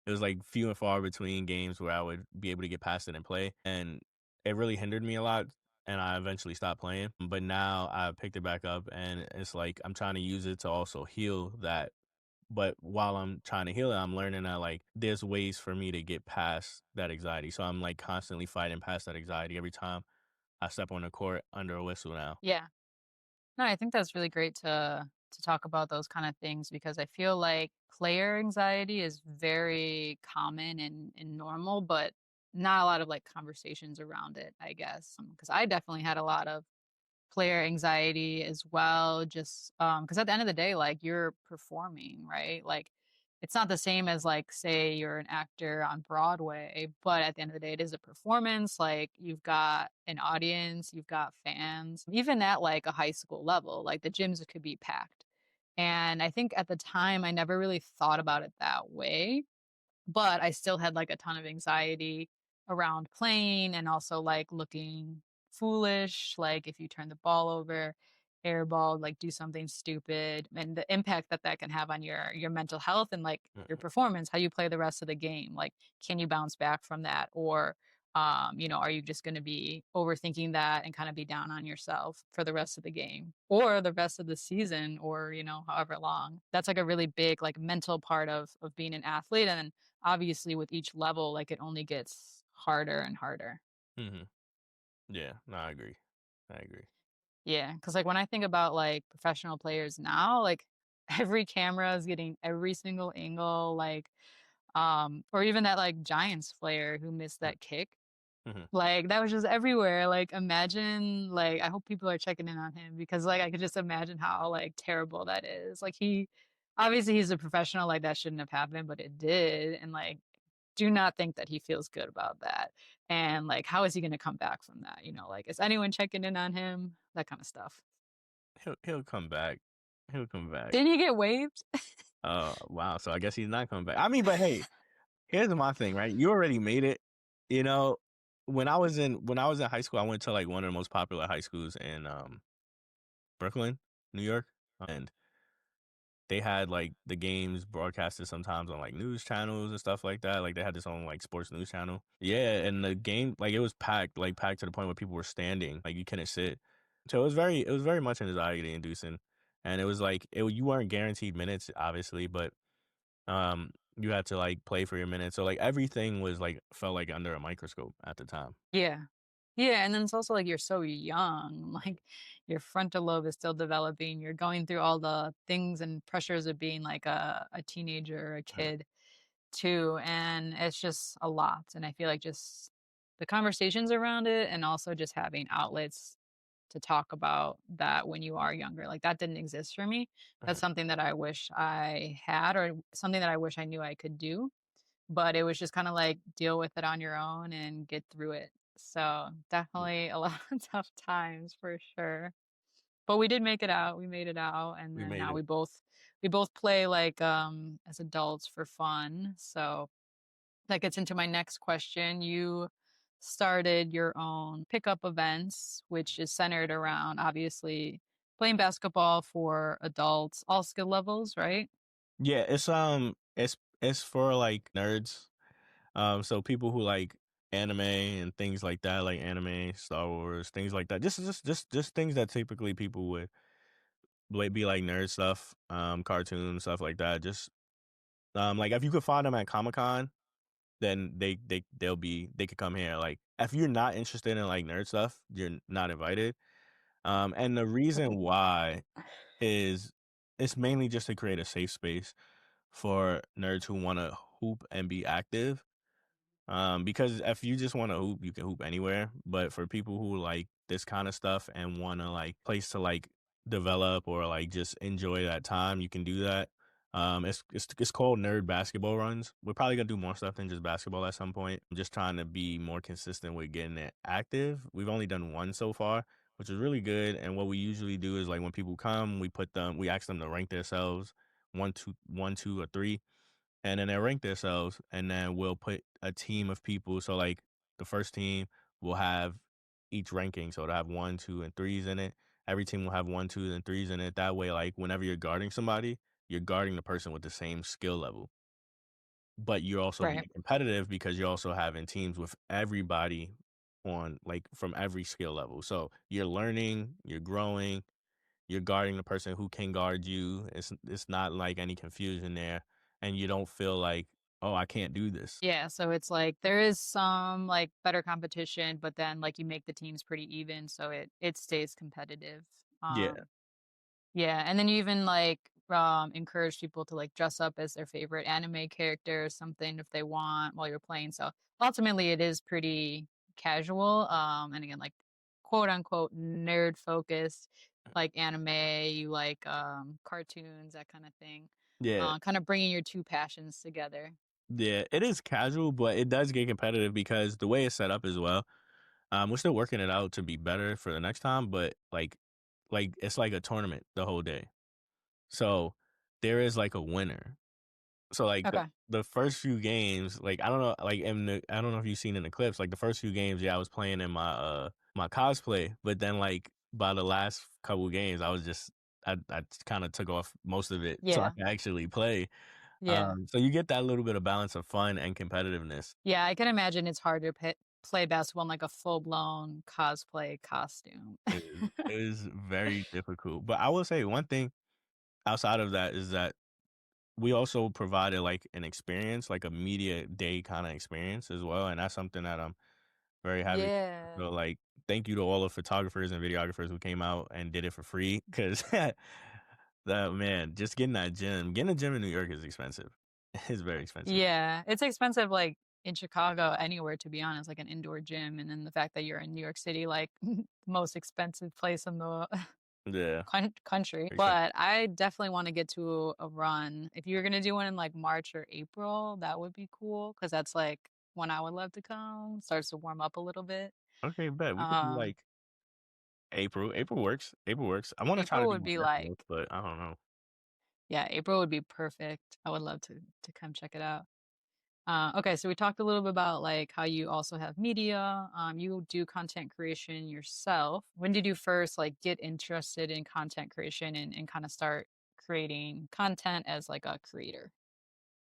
it was like few and far between games where I would be able to get past it and play, and it really hindered me a lot. And I eventually stopped playing, but now I picked it back up, and it's like I'm trying to use it to also heal that. But while I'm trying to heal it, I'm learning that like there's ways for me to get past that anxiety. So I'm like constantly fighting past that anxiety every time I step on the court under a whistle now. Yeah. No, I think that's really great to talk about those kind of things because I feel like player anxiety is very common and normal, but not a lot of like conversations around it, I guess. Because I definitely had a lot of player anxiety as well just because at the end of the day like you're performing right like it's not the same as like say you're an actor on Broadway but at the end of the day it is a performance like you've got an audience you've got fans even at like a high school level like the gyms could be packed and I think at the time I never really thought about it that way but I still had like a ton of anxiety around playing and also like looking foolish, like if you turn the ball over, airball, like do something stupid, and the impact that that can have on your mental health and like your Mhm. performance, how you play the rest of the game. Like, can you bounce back from that, or are you just going to be overthinking that and kind of be down on yourself for the rest of the game or the rest of the season, or however long? That's like a really big like mental part of being an athlete, and then obviously with each level, like it only gets harder and harder. Mhm. Yeah, no, I agree. I agree. Yeah, because like when I think about like professional players now, like every camera is getting every single angle, like or even that like Giants player who missed that kick. Mhm. Like that was just everywhere. Like imagine like I hope people are checking in on him because like I could just imagine how like terrible that is. Like he obviously he's a professional, like that shouldn't have happened, but it did. And like do not think that he feels good about that. And like how is he gonna come back from that? Like is anyone checking in on him? That kind of stuff. He'll come back. He'll come back. Didn't he get waived? Wow. So I guess he's not coming back. I mean, but hey, here's my thing, right? You already made it. You know, when I was in high school, I went to like one of the most popular high schools in Brooklyn, New York, and they had, like, the games broadcasted sometimes on, like, news channels and stuff like that, like, they had this own, like, sports news channel. Yeah, and the game like, it was packed, like, packed to the point where people were standing, like, you couldn't sit. So it was very much anxiety inducing, and it was like you weren't guaranteed minutes, obviously, but, you had to, like, play for your minutes, so, like, everything was, like felt like under a microscope at the time. Yeah. Yeah, and then it's also like you're so young, like your frontal lobe is still developing. You're going through all the things and pressures of being like a teenager or a Mhm. kid too. And it's just a lot. And I feel like just the conversations around it and also just having outlets to talk about that when you are younger. Like that didn't exist for me. That's Mhm. something that I wish I had or something that I wish I knew I could do. But it was just kinda like deal with it on your own and get through it. So, Yeah, definitely a lot of tough times for sure. But we did make it out, we made it out, and we then made now it. we both play, like, as adults for fun. So, that gets into my next question. You started your own pickup events, which is centered around, obviously, playing basketball for adults, all skill levels, right? Yeah, it's for, like, nerds. So people who like anime and things like that, like anime, Star Wars, things like that. Just things that typically people would be like nerd stuff, cartoons, stuff like that. Just like if you could find them at Comic Con, then they could come here. Like if you're not interested in like nerd stuff, you're not invited. And the reason why is it's mainly just to create a safe space for nerds who want to hoop and be active. Because if you just wanna hoop, you can hoop anywhere, but for people who like this kinda stuff and wanna, like, place to, like, develop or, like, just enjoy that time, you can do that. It's called Nerd Basketball Runs. We're probably gonna do more stuff than just basketball at some point. I'm just trying to be more consistent with getting it active. We've only done 1 so far, which is really good, and what we usually do is, like, when people come, we ask them to rank themselves 1, 2, or 3, and then they rank themselves, and then we'll put a team of people. So like the first team will have each ranking, so it'll have one, two, and threes in it. Every team will have one, two, and threes in it. That way, like whenever you're guarding somebody, you're guarding the person with the same skill level. But you're also Right. being competitive because you're also having teams with everybody on like from every skill level. So you're learning, you're growing, you're guarding the person who can guard you. It's not like any confusion there, and you don't feel like, "Oh, I can't do this." Yeah, so it's like there is some like better competition, but then like you make the teams pretty even, so it stays competitive. Yeah, Yeah, and then you even like encourage people to like dress up as their favorite anime character or something if they want while you're playing. So ultimately it is pretty casual. And again, like quote unquote nerd focused, like anime, you like cartoons, that kind of thing. yeah, Kind of bringing your two passions together. yeah. It is casual, but it does get competitive because the way it's set up as well. We're still working it out to be better for the next time, but like it's like a tournament the whole day. So there is like a winner. So, like, the Okay. the first few games, like, I don't know, like, I don't know if you've seen in the clips, like, the first few games, yeah, I was playing in my cosplay, but then, like, by the last couple games, I was just I kinda took off most of it so I Yeah. can actually play. Yeah. So you get that little bit of balance of fun and competitiveness. Yeah, I can imagine it's hard to play basketball in like a full-blown cosplay costume. It is very difficult, but I will say one thing outside of that is that we also provided, like, an experience, like a media day kinda experience as well, and that's something that I'm very happy. Yeah. So, like, thank you to all the photographers and videographers who came out and did it for free, 'cause that man, just getting a gym in New York is expensive. It's very expensive. Yeah, it's expensive, like, in Chicago, anywhere, to be honest, like an indoor gym, and then the fact that you're in New York City, like, the most expensive place in the Yeah, country, very expensive. but I definitely wanna get to a run. If you're gonna do one in, like, March or April, that would be cool because that's, like, when I would love to come, starts to warm up a little bit. Okay, bet, we could do, Um, like, April. April works. I wanna try to April do would one be, next month, like but I don't know. yeah, April would be perfect. I would love to come check it out. Okay, so we talked a little bit about like how you also have media. You do content creation yourself. When did you first like get interested in content creation and kind of start creating content as like a creator?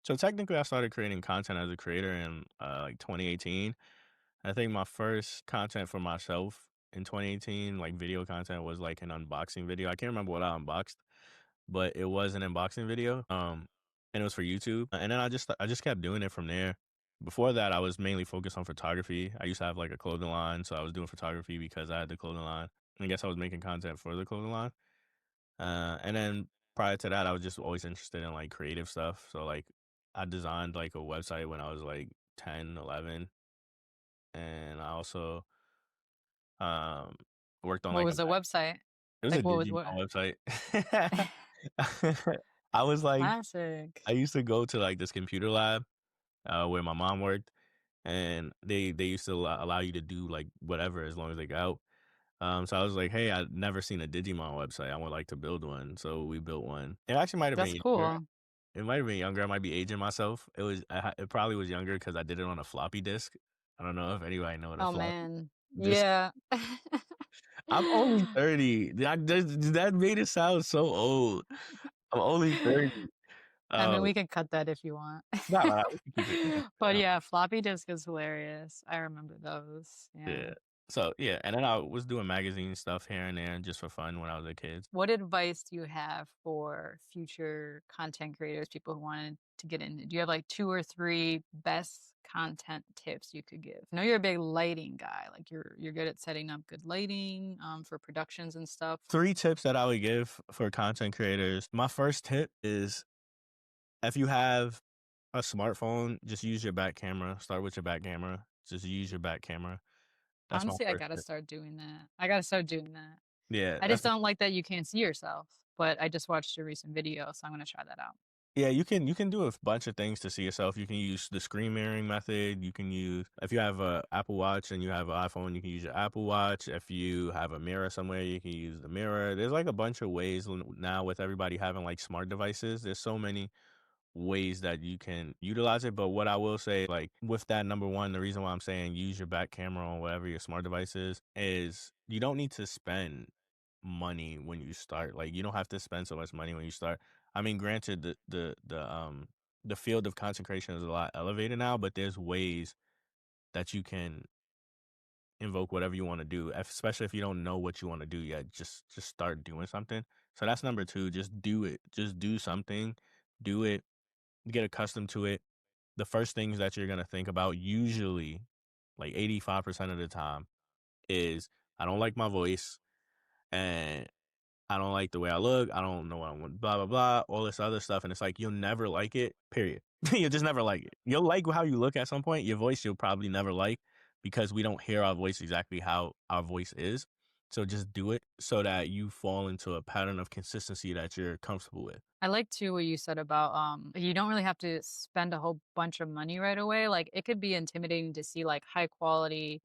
So technically, I started creating content as a creator in like 2018. I think my first content for myself in 2018, like video content, was like an unboxing video. I can't remember what I unboxed, but it was an unboxing video. And it was for YouTube. And then I just kept doing it from there. Before that, I was mainly focused on photography. I used to have like a clothing line, so I was doing photography because I had the clothing line. I guess I was making content for the clothing line. And then prior to that, I was just always interested in like creative stuff. So like I designed like a website when I was like 10, 11, and I also um worked on What like was the website? it was a Like what was Digimon what? website. I was like Classic. I used to go to like this computer lab where my mom worked, and they used to allow you to do like whatever as long as they got out. So I was like, "Hey, I've never seen a Digimon website. I would like to build one." So we built one. It actually might have That's been younger. cool. It might have been younger. I might be aging myself. It probably was younger because I did it on a floppy disk. I don't know if anybody know what a Oh floppy man. disk. Yeah. I'm only 30. That made it sound so old. I'm only 30. I Uh, mean, we can cut that if you want. nah, we can keep it. We can keep it But out. yeah, floppy disk is hilarious. I remember those. Yeah. Yeah. So yeah, and then I was doing magazine stuff here and there just for fun when I was a kid. What advice do you have for future content creators, people who wanted to get in? Do you have like two or three best content tips you could give? I know you're a big lighting guy. Like you're good at setting up good lighting for productions and stuff. 3 tips that I would give for content creators. My first tip is if you have a smartphone, just use your back camera. Start with your back camera. Just use your back camera. That's my Honestly, I first gotta tip. start doing that. I gotta start doing that. Yeah, I just don't like that you can't see yourself, but I just watched a recent video, so I'm gonna try that out. yeah, you can do a bunch of things to see yourself. You can use the screen mirroring method. You can use if you have a Apple Watch and you have an iPhone, you can use your Apple Watch. If you have a mirror somewhere, you can use the mirror. There's like a bunch of ways now with everybody having like smart devices. There's so many ways that you can utilize it. But what I will say, like with that, number one, the reason why I'm saying use your back camera on whatever your smart device is you don't need to spend money when you start. Like you don't have to spend so much money when you start. I mean, granted, the field of concentration is a lot elevated now, but there's ways that you can invoke whatever you want to do, especially if you don't know what you want to do yet. Just start doing something. So that's number two. Just do it. Just do something. Do it. Get accustomed to it. The first things that you're gonna think about, usually, like 85% of the time, is I don't like my voice, and I don't like the way I look. I don't know what I want, blah, blah, blah, all this other stuff. And it's like, you'll never like it, period. You'll just never like it. You'll like how you look at some point. Your voice, you'll probably never like because we don't hear our voice exactly how our voice is. So just do it so that you fall into a pattern of consistency that you're comfortable with. I like too what you said about you don't really have to spend a whole bunch of money right away. Like it could be intimidating to see like high quality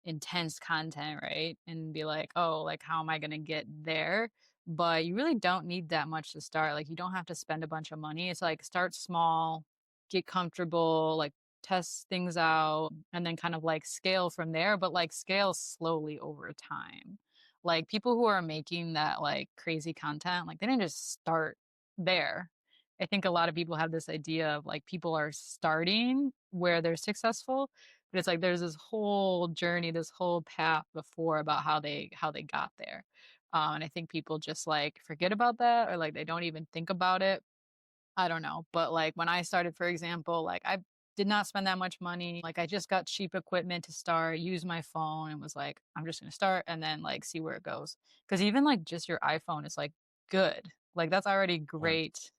intense content, right? And be like, "Oh, like how am I going to get there?" But you really don't need that much to start. Like you don't have to spend a bunch of money. It's like start small, get comfortable, like test things out and then kind of like scale from there, but like scale slowly over time. Like people who are making that like crazy content, like they didn't just start there. I think a lot of people have this idea of like people are starting where they're successful, but it's like there's this whole journey, this whole path before about how they got there. And I think people just like forget about that or like they don't even think about it. I don't know. But like when I started, for example, like I did not spend that much money. Like I just got cheap equipment to start, use my phone and was like, I'm just gonna start and then like see where it goes. Cause even like just your iPhone is like good. Like that's already Yeah. great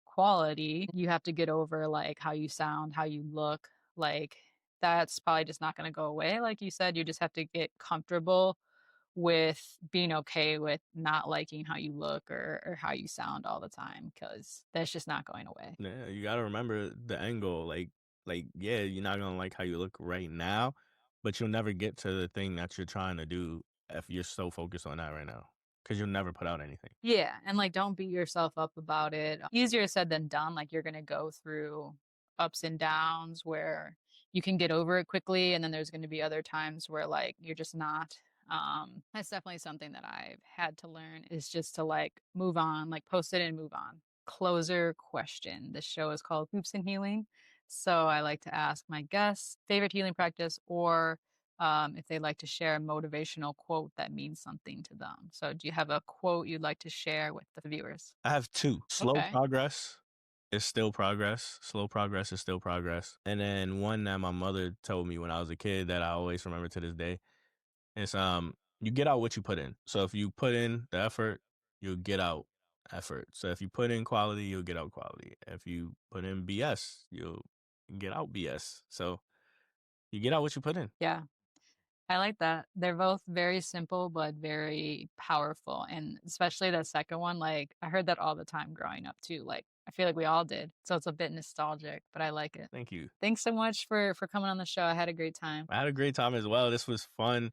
quality. You have to get over like how you sound, how you look. Like that's probably just not going to go away. Like you said, you just have to get comfortable with being okay with not liking how you look or how you sound all the time because that's just not going away. Yeah, you gotta remember the end goal. Like, yeah, you're not gonna like how you look right now, but you'll never get to the thing that you're trying to do if you're so focused on that right now. Because you'll never put out anything. Yeah. And like, don't beat yourself up about it. Easier said than done. Like, you're going to go through ups and downs where you can get over it quickly. And then there's going to be other times where like you're just not. That's definitely something that I've had to learn is just to like move on, like post it and move on. Closer question. The show is called Hoops and Healing. So I like to ask my guests favorite healing practice or if they'd like to share a motivational quote that means something to them. So do you have a quote you'd like to share with the viewers? I have 2. Slow Okay. progress is still progress. Slow progress is still progress. And then one that my mother told me when I was a kid that I always remember to this day is you get out what you put in. So if you put in the effort, you'll get out effort. So if you put in quality, you'll get out quality. If you put in BS, you'll get out BS. So you get out what you put in. Yeah. I like that. They're both very simple but very powerful. And especially that second one, like I heard that all the time growing up too. Like I feel like we all did. So it's a bit nostalgic, but I like it. Thank you. Thanks so much for coming on the show. I had a great time. I had a great time as well. This was fun.